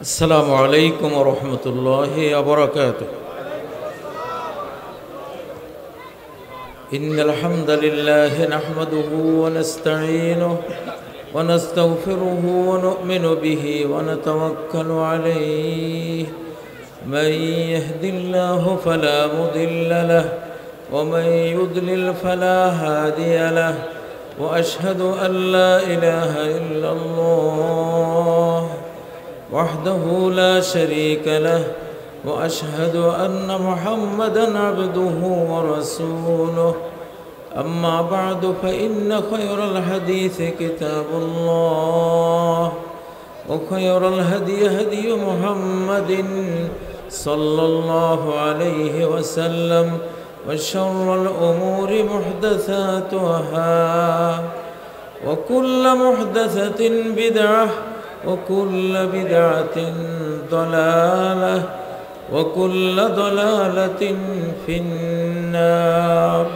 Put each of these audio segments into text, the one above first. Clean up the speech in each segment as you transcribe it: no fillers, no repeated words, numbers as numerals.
السلام عليكم ورحمة الله وبركاته. إن الحمد لله نحمده ونستعينه ونستغفره ونؤمن به ونتوكل عليه. من يهد الله فلا مضل له ومن يضلل فلا هادي له، وأشهد أن لا إله إلا الله وحده لا شريك له، وأشهد أن محمدًا عبده ورسوله. أما بعد فإن خير الحديث كتاب الله، وخير الهدي هدي محمد صلى الله عليه وسلم، وشر الأمور محدثاتها، وكل محدثة بدعة، وكل بدعة ضلالة، وكل ضلالة في النار.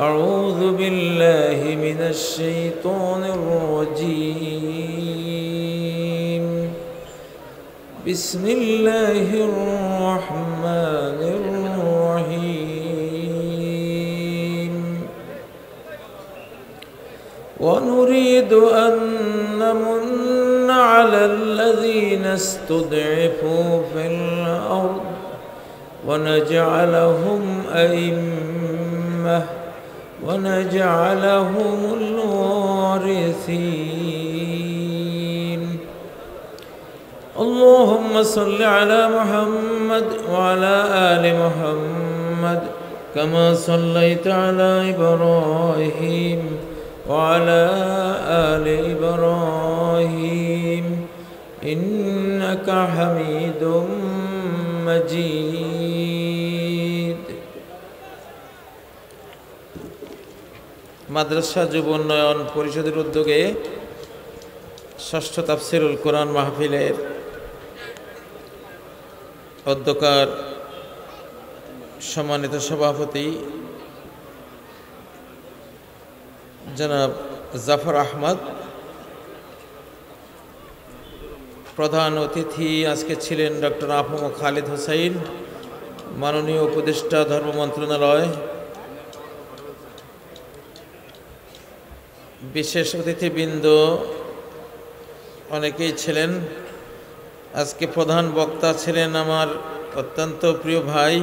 أعوذ بالله من الشيطان الرجيم. بسم الله الرحمن الرحيم. ونريد أن نمن على الذين استضعفوا في الأرض ونجعلهم أئمة ونجعلهم الوارثين. اللهم صل على محمد وعلى آل محمد كما صليت على إبراهيم وعلى آل إبراهيم إنك حميد مجيد. মাদ্রাসা যুব উন্নয়ন পরিষদের উদ্যোগে ষষ্ঠ তাফসিরুল কোরআন মাহফিলের অধ্যক্ষর সম্মানিত সভাপতি জনাব জাফর আহমদ, প্রধান অতিথি আজকে ছিলেন ডক্টর আফম খালিদ হোসাইন, মাননীয় উপদেষ্টা ধর্ম মন্ত্রণালয়, বিশেষ অতিথিবৃন্দ অনেকেই ছিলেন। আজকে প্রধান বক্তা ছিলেন আমার অত্যন্ত প্রিয় ভাই,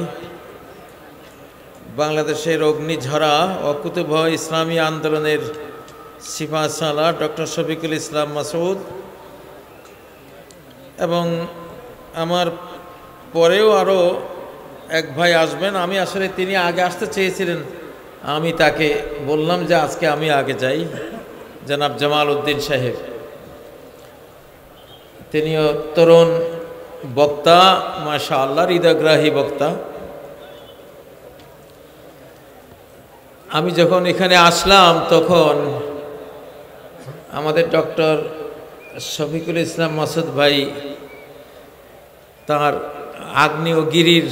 বাংলাদেশের অগ্নিঝরা অকুতুভ ইসলামী আন্দোলনের সিপাহসালার ডক্টর শফিকুল ইসলাম মাসুদ, এবং আমার পরেও আরও এক ভাই আসবেন। আমি আসলে তিনি আগে আসতে চেয়েছিলেন, আমি তাকে বললাম যে আজকে আমি আগে যাই। জনাব জামাল উদ্দিন সাহেব, তিনিও তরুণ বক্তা, মাশাআল্লাহ হৃদয়গ্রাহী বক্তা। আমি যখন এখানে আসলাম তখন আমাদের ডক্টর শফিকুল ইসলাম মাসুদ ভাই তার আগ্নেয়গিরির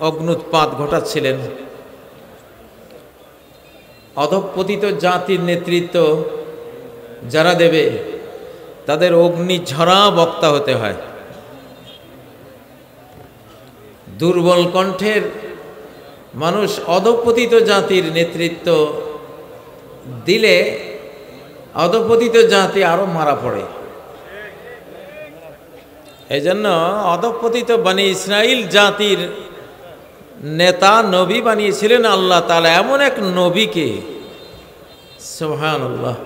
অগ্নুৎপাত ঘটাচ্ছিলেন। অধঃপতিত জাতির নেতৃত্ব যারা দেবে তাদের অগ্নিঝরা বক্তা হতে হয়। দুর্বল কণ্ঠের মানুষ অধঃপতিত জাতির নেতৃত্ব দিলে অধঃপতিত জাতি আরো মারা পড়ে। এই জন্য অধঃপতিত বনি ইসরাইল জাতির নেতা নবী বানিয়েছিলেন আল্লাহ তাআলা, এমন এক নবীকে, সুবহানাল্লাহ,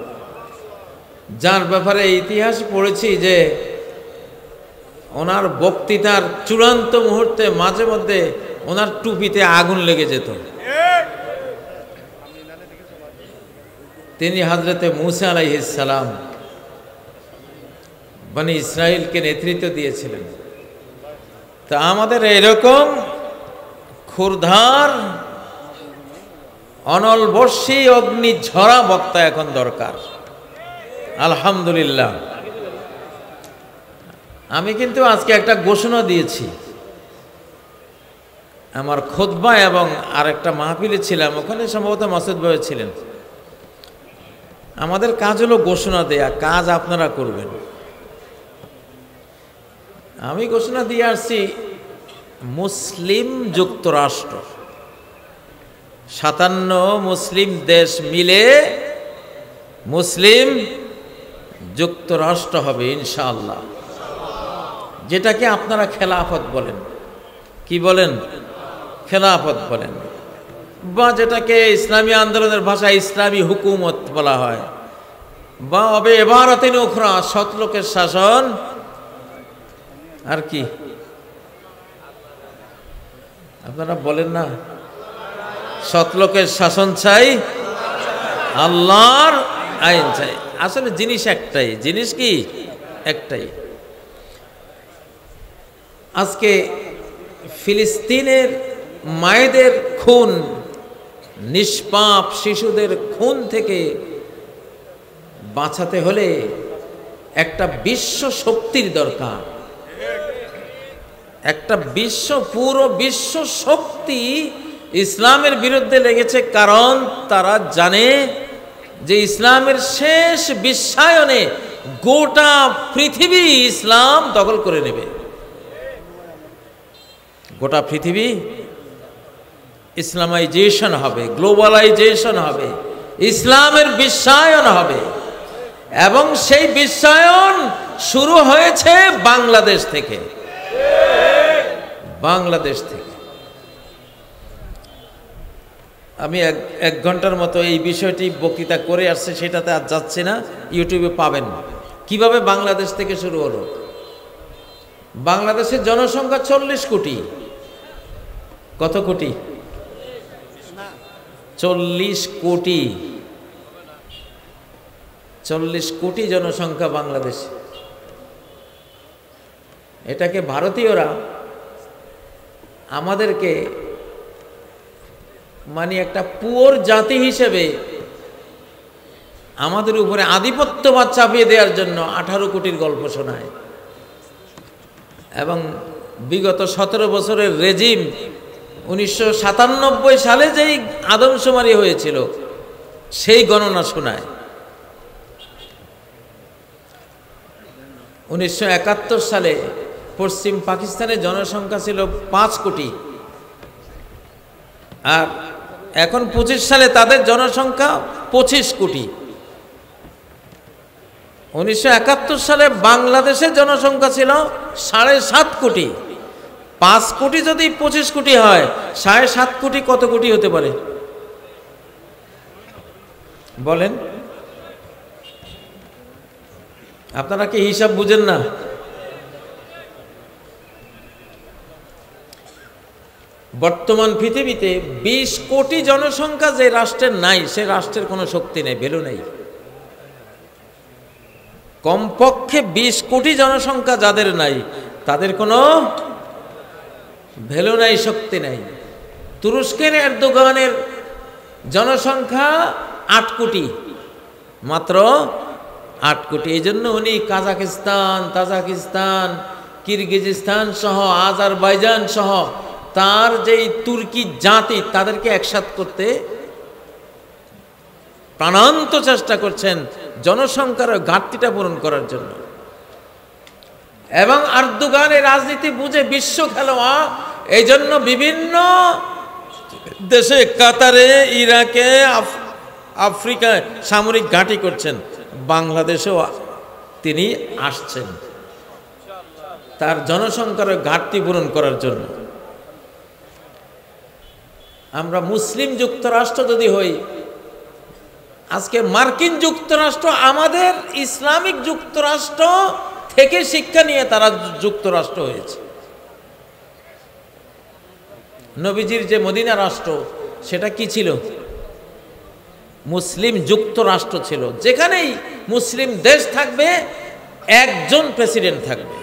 যার ব্যাপারে ইতিহাস পড়েছি যে ওনার বক্তৃতার চূড়ান্ত মুহূর্তে মাঝে মধ্যে ওনার টুপিতে আগুন লেগে যেত। তিনি হযরতে মূসা আলাইহিস সালাম বনি ইসরাইলকে নেতৃত্ব দিয়েছিলেন। তা আমাদের এরকম ক্ষুরধার অনলবর্ষী অগ্নিঝরা বক্তা এখন দরকার। আলহামদুলিল্লাহ। আমি কিন্তু আজকে একটা ঘোষণা দিয়েছি আমার খুতবা, এবং আরেকটা মাহফিলে ছিলাম, ওখানে সম্ভবত মাসুদ ভাই ছিলেন। আমাদের কাজ হলো ঘোষণা দেয়া, কাজ আপনারা করবেন। আমি ঘোষণা দিয়ে আসছি মুসলিম যুক্তরাষ্ট্র, 57 মুসলিম দেশ মিলে মুসলিম যুক্তরাষ্ট্র হবে ইনশাআল্লাহ, যেটাকে আপনারা খেলাফত বলেন। কি বলেন? খেলাফত বলেন, বা যেটাকে ইসলামী আন্দোলনের ভাষায় ইসলামী হুকুমত বলা হয়, বা হবে এবারাতিন উখরা, সৎলোকের শাসন। আর কি আপনারা বলেন না? সৎলোকের শাসন চাই, আল্লাহর আইন চাই। আসলে জিনিস একটাই, জিনিস কি একটাই। আজকে ফিলিস্তিনের মায়েদের খুন, নিষ্পাপ শিশুদের খুন থেকে বাঁচাতে হলে একটা বিশ্ব শক্তির দরকার। একটা পুরো বিশ্ব শক্তি ইসলামের বিরুদ্ধে লেগেছে, কারণ তারা জানে যে ইসলামের শেষ বিশ্বায়নে গোটা পৃথিবী ইসলাম দখল করে নেবে। গোটা পৃথিবী ইসলামাইজেশন হবে, গ্লোবালাইজেশন হবে, ইসলামের বিশ্বায়ন হবে। এবং সেই বিশ্বায়ন শুরু হয়েছে বাংলাদেশ থেকে। বাংলাদেশ থেকে আমি এক ঘন্টার মতো এই বিষয়টি বক্তৃতা করে আসছে, সেটাতে আর যাচ্ছি না, ইউটিউবে পাবেন। কিভাবে বাংলাদেশ থেকে শুরু হলো? বাংলাদেশের জনসংখ্যা 40 কোটি। কত কোটি? 40 কোটি। 40 কোটি জনসংখ্যা বাংলাদেশ। এটাকে ভারতীয়রা আমাদেরকে মানে একটা পুয়োর জাতি হিসেবে আমাদের উপরে আধিপত্যবাদ চাপিয়ে দেওয়ার জন্য 18 কোটির গল্প শোনায়। এবং বিগত 17 বছরের রেজিম 1997 সালে যেই আদমশুমারি হয়েছিল সেই গণনা শোনায়। 1971 সালে পশ্চিম পাকিস্তানের জনসংখ্যা ছিল 5 কোটি, আর এখন 25 সালে তাদের জনসংখ্যা 25 কোটি। 1971 সালে বাংলাদেশের জনসংখ্যা ছিল 7.5 কোটি। 5 কোটি যদি 25 কোটি হয়, 7.5 কোটি কত কোটি হতে পারে বলেন? আপনারা কি হিসাব বুঝেন না? বর্তমান পৃথিবীতে 20 কোটি জনসংখ্যা যে রাষ্ট্রের নাই, সে রাষ্ট্রের কোনো শক্তি নেই, ভ্যালু নেই। কমপক্ষে 20 কোটি জনসংখ্যা যাদের নাই, তাদের কোনো ভ্যালু নাই, শক্তি নাই। তুরস্কের এরদোগানের জনসংখ্যা 8 কোটি, মাত্র 8 কোটি। এই জন্য উনি তাজাকিস্তান, কিরগিজস্তান সহ, আজারবাইজান সহ তার যেই তুর্কি জাতি, তাদেরকে একসাথ করতে প্রাণান্ত চেষ্টা করছেন জনসংখ্যার ঘাটতিটা পূরণ করার জন্য। এবং এরদোগানের রাজনীতি বুঝে বিশ্ব খেলোয়া, এই জন্য বিভিন্ন দেশে, কাতারে, ইরাকে, আফ্রিকায় সামরিক ঘাঁটি করছেন। বাংলাদেশেও তিনি আসছেন তার জনসংখ্যার ঘাটতি পূরণ করার জন্য। আমরা মুসলিম যুক্তরাষ্ট্র যদি হই, আজকে মার্কিন যুক্তরাষ্ট্র আমাদের ইসলামিক যুক্তরাষ্ট্র থেকে শিক্ষা নিয়ে তারা যুক্তরাষ্ট্র হয়েছে। নবীজির যে মদিনা রাষ্ট্র, সেটা কি ছিল? মুসলিম যুক্তরাষ্ট্র ছিল। যেখানেই মুসলিম দেশ থাকবে, একজন প্রেসিডেন্ট থাকবে।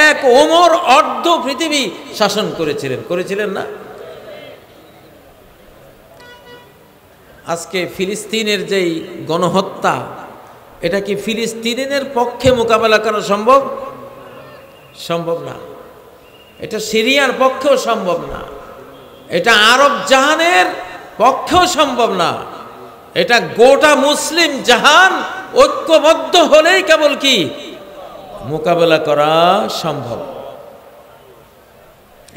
এক ওমর অর্ধ পৃথিবী শাসন করেছিলেন না? আজকে ফিলিস্তিনের যেই গণহত্যা, এটা কি ফিলিস্তিনের পক্ষে মোকাবেলা করা সম্ভব না। এটা সিরিয়ার পক্ষেও সম্ভব না, এটা আরব জাহানের পক্ষেও সম্ভব না। এটা গোটা মুসলিম জাহান ঐক্যবদ্ধ হলেই কেবল কি মোকাবেলা করা সম্ভব।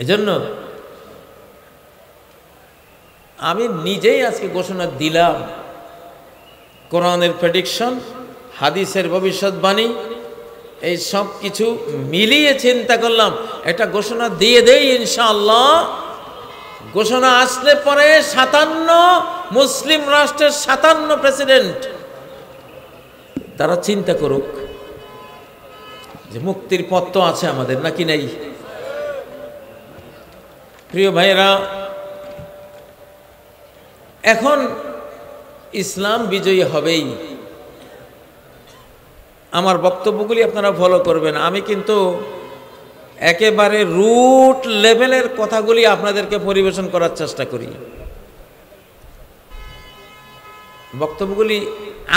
এজন্য আমি নিজেই আজকে ঘোষণা দিলাম, কোরআনের প্রেডিকশন, হাদিসের ভবিষ্যৎবাণী, এই সব কিছু মিলিয়ে চিন্তা করলাম একটা ঘোষণা দিয়ে দেই ইনশাআল্লাহ। ঘোষণা আসলে পরে 57 মুসলিম রাষ্ট্রের 57 প্রেসিডেন্ট তারা চিন্তা করুক যে মুক্তির পথ তো আছে আমাদের, নাকি নেই? প্রিয় ভাইয়েরা, এখন ইসলাম বিজয়ী হবেই। আমার বক্তব্যগুলি আপনারা ফলো করবেন। আমি কিন্তু একেবারে রুট লেভেলের কথাগুলি আপনাদেরকে পরিবেশন করার চেষ্টা করি। বক্তব্যগুলি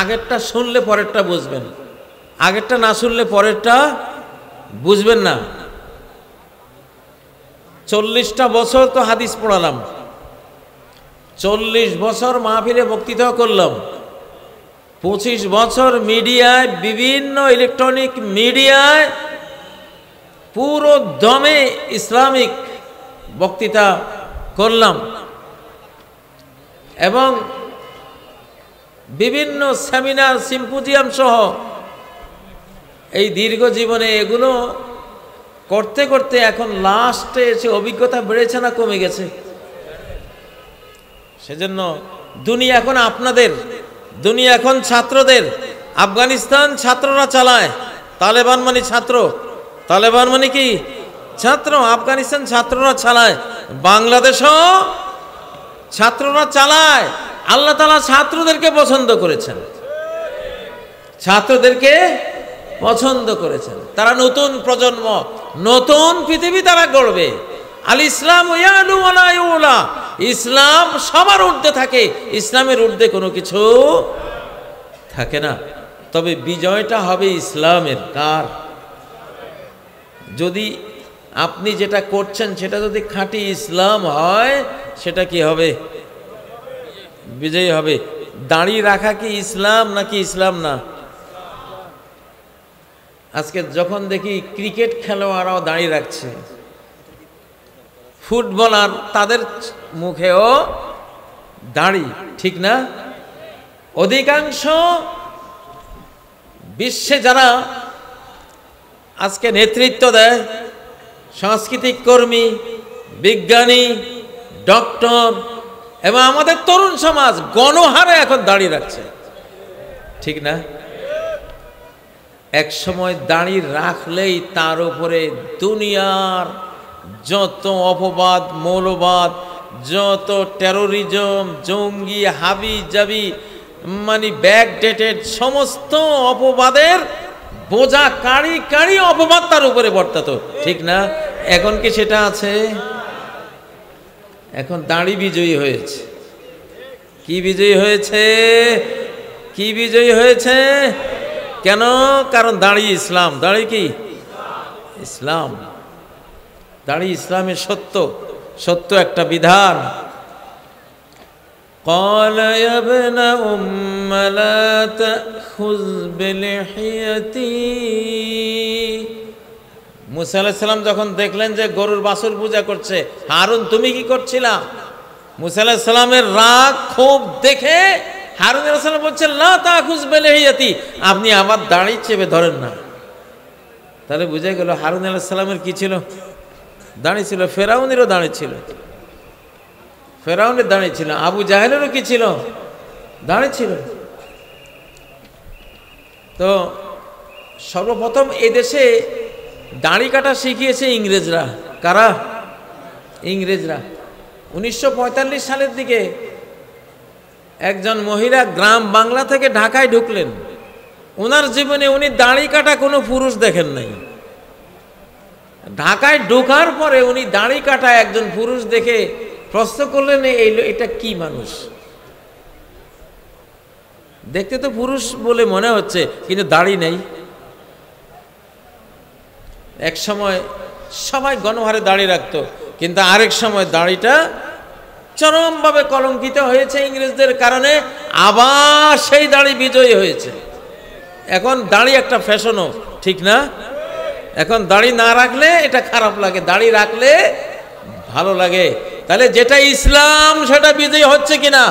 আগেরটা শুনলে পরেরটা বুঝবেন, আগেরটা না শুনলে পরেরটা বুঝবেন না। 40টা বছর তো হাদিস পড়ালাম, 40 বছর মাহফিলে বক্তৃতা করলাম, 25 বছর মিডিয়ায়, বিভিন্ন ইলেকট্রনিক মিডিয়ায় পুরো দমে ইসলামিক বক্তৃতা করলাম এবং বিভিন্ন সেমিনার, সিম্পোজিয়াম সহ এই দীর্ঘ জীবনে এগুলো করতে করতে এখন লাস্টে এসে অভিজ্ঞতা বেড়েছে না কমে গেছে? সেজন্য দুনিয়া এখন আপনাদের, দুনিয়া এখন ছাত্রদের। আফগানিস্তান ছাত্ররা চালায়, তালেবান মানে ছাত্র, তালেবান মানে কি ছাত্র, আফগানিস্তান ছাত্ররা চালায়, বাংলাদেশও ছাত্ররা চালায়। আল্লাহ তাআলা ছাত্রদেরকে পছন্দ করেছেন, ছাত্রদেরকে পছন্দ করেছেন। তারা নতুন প্রজন্ম, নতুন পৃথিবী তারা গড়বে। আল ইসলাম ইয়ালু ওয়ালা ইউলা, ইসলাম সবার ঊর্ধ্বে থাকে, ইসলামের ঊর্ধ্বে কোনো কিছু থাকে না। তবে বিজয়টা হবে ইসলামের। কার? যদি আপনি যেটা করছেন সেটা যদি খাঁটি ইসলাম হয়, সেটা কি হবে? বিজয়ী হবে। দাড়ি রাখা কি ইসলাম নাকি ইসলাম না? আজকে যখন দেখি ক্রিকেট খেলোয়াড়রাও দাড়ি রাখছে, ফুটবলার তাদের মুখেও দাড়ি, ঠিক না? অধিকাংশ বিশ্বে যারা আজকে নেতৃত্ব দেয়, সাংস্কৃতিক কর্মী, বিজ্ঞানী, ডক্টর এবং আমাদের তরুণ সমাজ গণহারে এখন দাড়ি রাখছে, ঠিক না? এক সময় দাড়ি রাখলেই তার উপরে দুনিয়ার যত অপবাদ, মৌলবাদ, যত টেরোরিজম, জঙ্গি, হাবি জাবি, মানে ব্যাকডেটেড সমস্ত অপবাদের বোঝা কাঁড়ি কাঁড়ি অপবাদ তার উপরে বর্তাতো, ঠিক না? এখন কি সেটা আছে? এখন দাড়ি বিজয়ী হয়েছে। কি বিজয়ী হয়েছে? কি বিজয়ী হয়েছে? কেন? কারণ দাড়ি ইসলাম। দাড়ি কি ইসলাম, দাড়ি ইসলামের সত্য, সত্য একটা বিধান। قال يا ابن أم لا تأخذ بلحيتي। মুসা আলাইহিস সালাম যখন দেখলেন যে গরুর বাছুর পূজা করছে, হারুন তুমি কি করছিলা? মুসা আলাইহিস সালামের রাগ খুব দেখে হারুন আলাইহিস সালাম বলছেন লা তাখুজ বিলহিয়াতি, আপনি আমার দাড়ি চেপে ধরেন না। তাহলে বুঝে গেল হারুন আলাইহিস সালামের কি ছিল? দাড়ি ছিল। ফেরাউনেরও দাড়ি ছিল, ফেরাউনের দাড়ি ছিল। আবু জাহেলেরও কি ছিল? দাড়ি ছিল। তো সর্বপ্রথম এদেশে দাড়ি কাটা শিখিয়েছে ইংরেজরা। কারা? ইংরেজরা। 1945 সালের দিকে একজন মহিলা গ্রাম বাংলা থেকে ঢাকায় ঢুকলেন। ওনার জীবনে উনি দাড়ি কাটা কোনো পুরুষ দেখেন নাই। ঢাকায় ঢোকার পরে উনি দাড়ি কাটা একজন পুরুষ দেখে প্রশ্ন করলেন, এটা কি মানুষ? দেখতে তো পুরুষ বলে মনে হচ্ছে, কিন্তু দাড়ি নেই। এক সময় সবাই গণহারে দাড়ি রাখতো, কিন্তু আরেক সময় দাড়িটা চরমভাবে কলঙ্কিত হয়েছে ইংরেজদের কারণে, আবার সেই দাড়ি বিজয়ী হয়েছে। এখন দাড়ি একটা ফ্যাশনও, ঠিক না? এখন দাড়ি না রাখলে এটা খারাপ লাগে, দাড়ি রাখলে ভালো লাগে, তাহলে যেটা ইসলাম সেটা বিজয়ী হচ্ছে কিনা?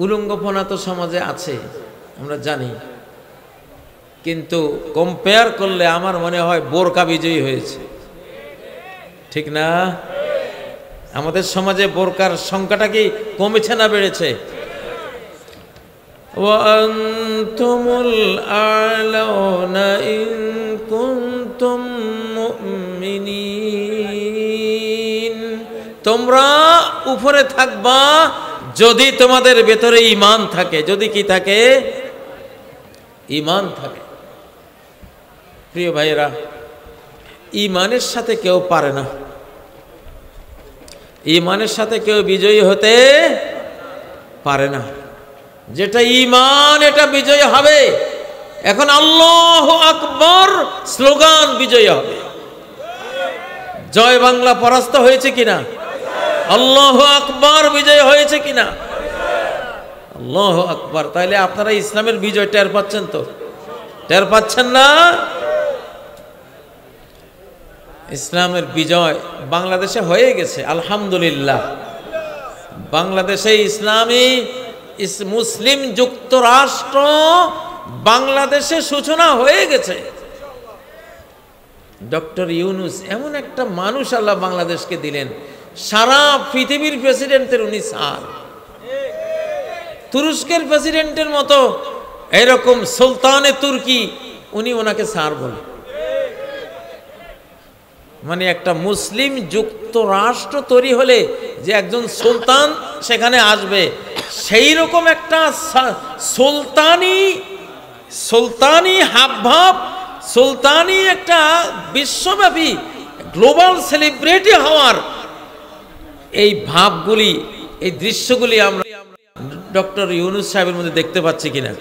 উলঙ্গপনা তো সমাজে আছে, আমরা জানি, কিন্তু কম্পেয়ার করলে আমার মনে হয় বোরকা বিজয়ী হয়েছে, ঠিক না? আমাদের সমাজে বোরকার সংখ্যাটা কি কমেছে না বেড়েছে? ওয়ান্তুমুল আ'লাউনা ইন কুনতুম মুমিনিন, তোমরা উপরে থাকবা যদি তোমাদের ভেতরে ঈমান থাকে। যদি কি থাকে? ঈমান থাকে। প্রিয় ভাইয়েরা, ঈমানের সাথে কেউ পারে না, ঈমানের সাথে কেউ বিজয়ী হতে পারে না। যেটা ঈমান এটা বিজয়ী হবে। এখন আল্লাহু আকবার স্লোগান বিজয়ী হবে। জয় বাংলা পরাস্ত হয়েছে কিনা? আল্লাহু আকবার বিজয় হয়েছে কিনা? আল্লাহু আকবার। তাইলে আপনারা ইসলামের বিজয় টের পাচ্ছেন তো? টের পাচ্ছেন না? ইসলামের বিজয় বাংলাদেশে হয়ে গেছে আলহামদুলিল্লাহ। বাংলাদেশে ইসলামী মুসলিম যুক্তরাষ্ট্র বাংলাদেশে সূচনা হয়ে গেছে। ডক্টর ইউনূস এমন একটা মানুষ আল্লাহ বাংলাদেশকে দিলেন, সারা পৃথিবীর প্রেসিডেন্টের উনি স্যার। তুরস্কের প্রেসিডেন্টের মতো এরকম সুলতানে তুর্কি, উনি ওনাকে স্যার বলে। মানে একটা মুসলিম যুক্তরাষ্ট্র তৈরি হলে যে একজন সুলতান সেখানে আসবে, সেই রকম একটা সুলতানি হাবভাব, সুলতানি একটা বিশ্বব্যাপী গ্লোবাল সেলিব্রিটি হওয়ার এই ভাবগুলি, এই দৃশ্যগুলি আমরা ডক্টর ইউনূস সাহেবের মধ্যে দেখতে পাচ্ছি কিনা?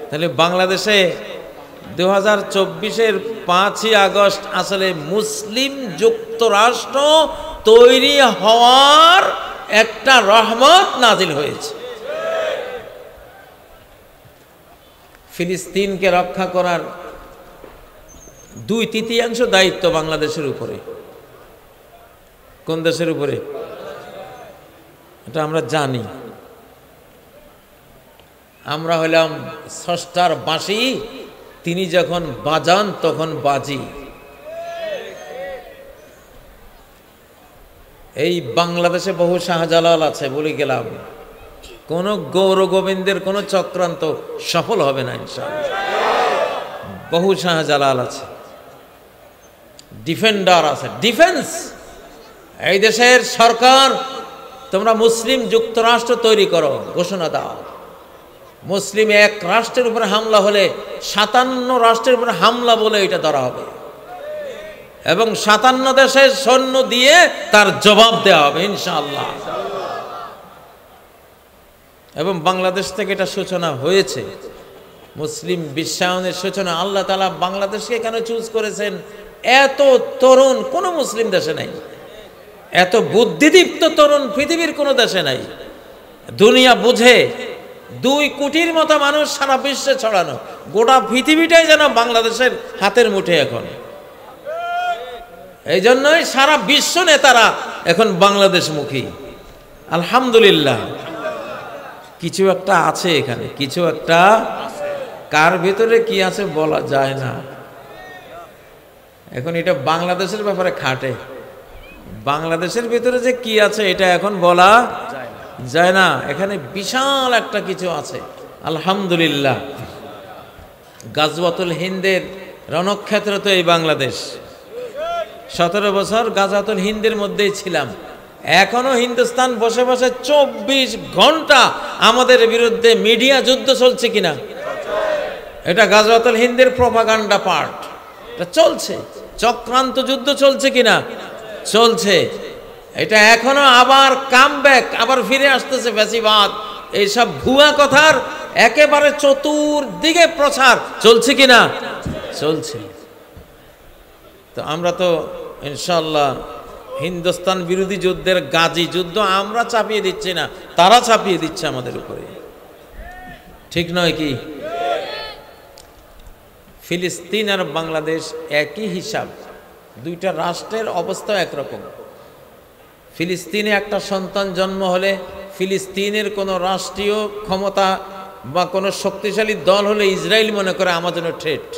তাহলে বাংলাদেশে 2024-এর 5ই আগস্ট আসলে মুসলিম যুক্তরাষ্ট্র তৈরি হওয়ার একটা রহমত নাজিল হয়েছে। ফিলিস্তিনকে রক্ষা করার 2/3 দায়িত্ব বাংলাদেশের উপরে। কোন দেশের উপরে? এটা আমরা জানি। আমরা হলাম স্রষ্টার বাঁশি, তিনি যখন বাজান তখন বাজি। এই বাংলাদেশে বহু শাহজালাল আছে, বলে গেলাম, কোন গৌর গোবিন্দের কোন চক্রান্ত সফল হবে না ইনশাআল্লাহ। বহু শাহজালাল আছে, ডিফেন্ডার আছে, ডিফেন্স। এই দেশের সরকার তোমরা মুসলিম যুক্তরাষ্ট্র তৈরি করো, ঘোষণা দাও। মুসলিম এক রাষ্ট্রের উপরে হামলা হলে 57 রাষ্ট্রের উপরে হামলা বলে এটা ধরা হবে, এবং 57 দেশের সৈন্য দিয়ে তার জবাব দেওয়া হবে ইনশাআল্লাহ। এবং বাংলাদেশ থেকে এটা সূচনা হয়েছে, মুসলিম বিশ্বায়নের সূচনা। আল্লাহ তাআলা বাংলাদেশকে কেন চুজ করেছেন? এত তরুণ কোনো মুসলিম দেশে নাই, এত বুদ্ধিদীপ্ত তরুণ পৃথিবীর কোনো দেশে নাই। দুনিয়া বুঝে 2 কোটির মতো মানুষ সারা বিশ্বে ছড়ানো, গোটা পৃথিবীটাই যেন বাংলাদেশের হাতের মুঠে এখন। এই জন্যই সারা বিশ্ব নেতারা এখন বাংলাদেশমুখী। আলহামদুলিল্লাহ। কিছু একটা আছে এখানে, কিছু একটা। কার ভিতরে কি আছে বলা যায় না। এখন এটা বাংলাদেশের ব্যাপারে খাটে, বাংলাদেশের ভিতরে যে কি আছে এটা এখন বলা যায় না। এখানে বিশাল একটা কিছু আছে আলহামদুলিল্লাহ। গাজওয়াতুল হিন্দের রণক্ষেত্র তো এই বাংলাদেশ। 17 বছর গাজওয়াতুল হিন্দের মধ্যেই ছিলাম। এখনো হিন্দুস্তান বসে বসে 24 ঘন্টা আমাদের বিরুদ্ধে মিডিয়া যুদ্ধ চলছে কিনা? এটা গাজওয়াতুল হিন্দের প্রপাগান্ডা পার্ট, এটা চলছে। চক্রান্ত যুদ্ধ চলছে কিনা? চলছে। এটা এখনো আবার কামব্যাক, আবার ফিরে আসতেছে ফ্যাসিবাদ। এইসব ভুয়া কথার একেবারে চতুর্দিকে প্রচার চলছে কিনা? চলছে। তো আমরা তো ইনশাআল্লাহ হিন্দুস্তান বিরোধী যুদ্ধের গাজী যুদ্ধ আমরা চাপিয়ে দিচ্ছি না, তারা চাপিয়ে দিচ্ছে আমাদের উপরে, ঠিক নয় কি? ফিলিস্তিন আর বাংলাদেশ একই হিসাব, দুইটা রাষ্ট্রের অবস্থা একরকম। ফিলিস্তিনে একটা সন্তান জন্ম হলে ফিলিস্তিনের কোনো রাষ্ট্রীয় ক্ষমতা বা কোনো শক্তিশালী দল হলে ইসরায়েল মনে করে আমার জন্য থ্রেট,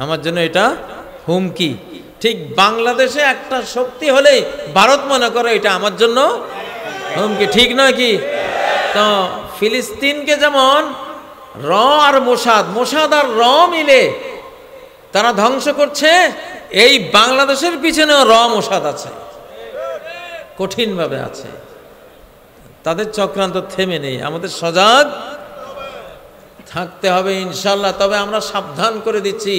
আমার জন্য এটা হুমকি। ঠিক বাংলাদেশে একটা শক্তি হলেই ভারত মনে করে এটা আমার জন্য হুমকি, ঠিক নয় কি? তো ফিলিস্তিনকে যেমন র আর মোসাদ আর র মিলে তারা ধ্বংস করছে, এই বাংলাদেশের পিছনেও র মোসাদ আছে, কঠিনভাবে আছে। তাদের চক্রান্ত থেমে নেই, আমাদের সজাগ থাকতে হবে ইনশাল্লাহ। তবে আমরা সাবধান করে দিচ্ছি,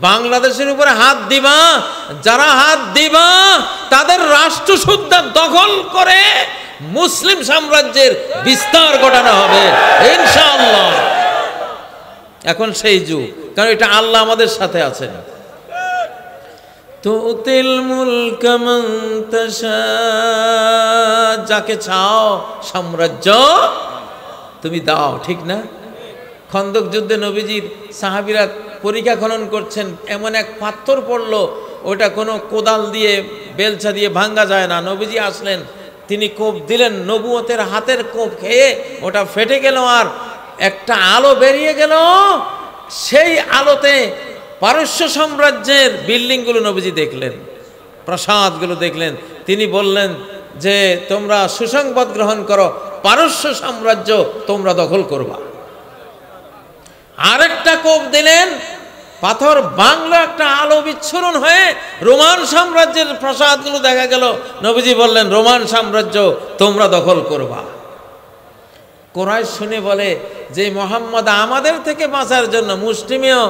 বাংলাদেশের উপরে হাত দিবা, যারা হাত দিবা তাদের রাষ্ট্র সুদ্ধা দখল করে মুসলিম সাম্রাজ্যের বিস্তার ঘটানো হবে ইনশাআল্লাহ। এখন সেই যুগ, কারণ এটা আল্লাহ আমাদের সাথে আছেন। তুতিল মুলক মান তাশা, যাকে চাও সাম্রাজ্য তুমি দাও, ঠিক না? খন্দক যুদ্ধে নবীজির সাহাবীরা পরীক্ষা খনন করছেন, এমন এক পাথর পড়লো ওটা কোনো কোদাল দিয়ে বেলচা দিয়ে ভাঙ্গা যায় না। নবীজি আসলেন, তিনি কোপ দিলেন, নবুয়তের হাতের কোপ খেয়ে ওটা ফেটে গেল আর একটা আলো বেরিয়ে গেল। সেই আলোতে পারস্য সাম্রাজ্যের বিল্ডিংগুলো নবীজি দেখলেন, প্রাসাদগুলো দেখলেন। তিনি বললেন যে তোমরা সুসংবাদ গ্রহণ করো, পারস্য সাম্রাজ্য তোমরা দখল করবা। আরেকটা কোপ দিলেন, পাথর বাংলা একটা আলো বিচ্ছুরণ হয়ে রোমান সাম্রাজ্যের প্রাসাদগুলো দেখা গেল। নবীজি বললেন রোমান সাম্রাজ্য তোমরা দখল করবা। কোরাইশ শুনে বলে যে মোহাম্মদ আমাদের থেকে বাঁচার জন্য, মুসলিমীয়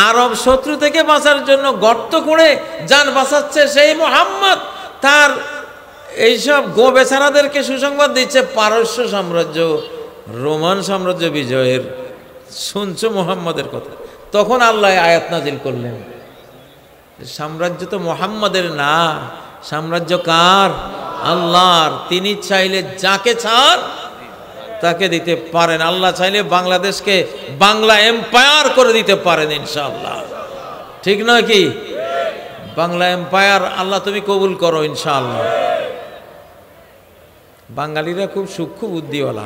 আরব শত্রু থেকে বাঁচার জন্য গর্ত করে যান বাঁচাচ্ছে, সেই মোহাম্মদ তার এইসব গো বেচারাদেরকে সুসংবাদ দিচ্ছে পারস্য সাম্রাজ্য রোমান সাম্রাজ্য বিজয়ের। শুনছো মোহাম্মদের কথা? তখন আল্লাহ আয়াত নাজিল করলেন, সাম্রাজ্য তো মোহাম্মদের না, সাম্রাজ্য কার? আল্লাহর। তিনি চাইলে যাকে চান তাকে দিতে পারেন। আল্লাহ চাইলে বাংলাদেশকে বাংলা এম্পায়ার করে দিতে পারেন ইনশাআল্লাহ, ঠিক নয় কি? বাংলা এম্পায়ার আল্লাহ তুমি কবুল করো ইনশাআল্লাহ। বাঙালিরা খুব সূক্ষ্ম বুদ্ধিওয়ালা,